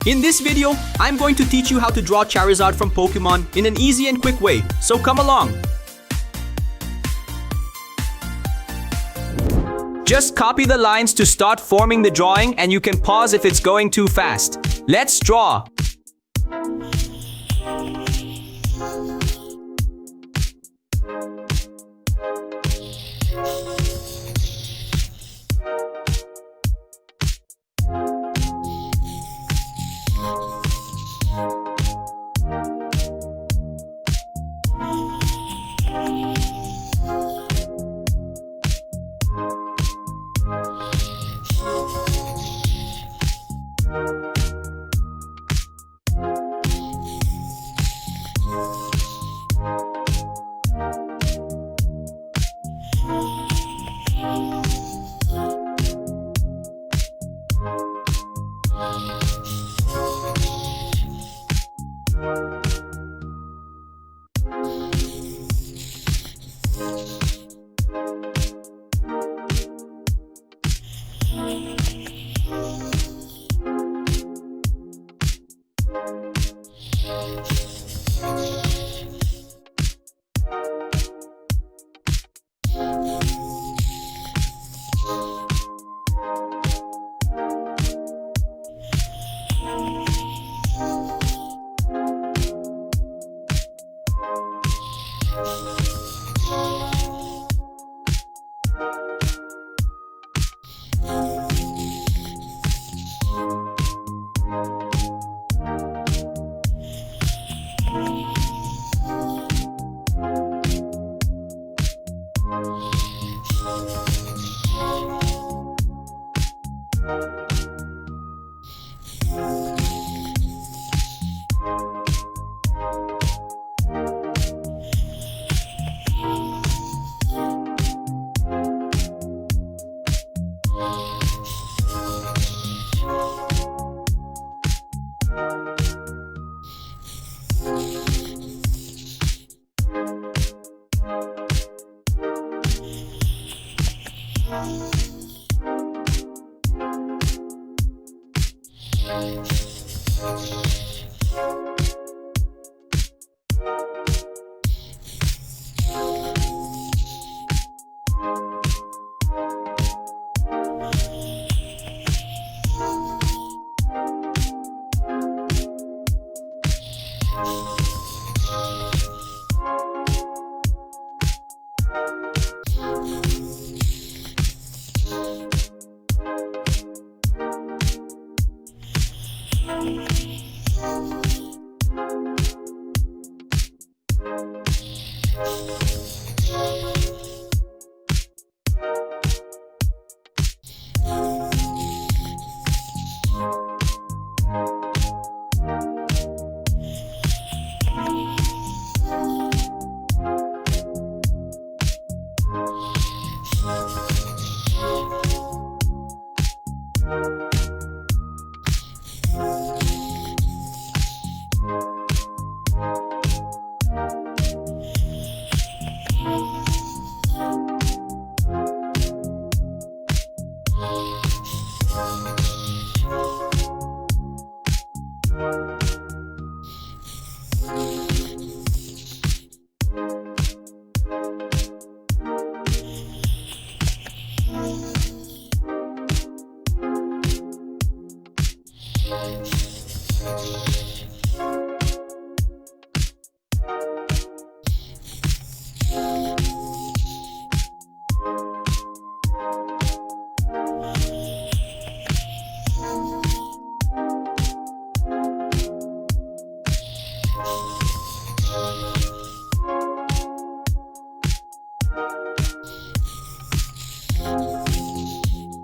In this video, I'm going to teach you how to draw Charizard from Pokemon in an easy and quick way, so come along! Just copy the lines to start forming the drawing and you can pause if it's going too fast. Let's draw!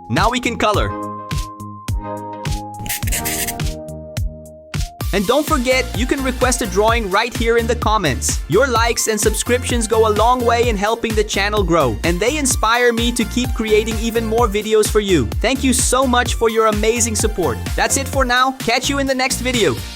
Now we can color. And don't forget, you can request a drawing right here in the comments. Your likes and subscriptions go a long way in helping the channel grow, and they inspire me to keep creating even more videos for you. Thank you so much for your amazing support. That's it for now. Catch you in the next video.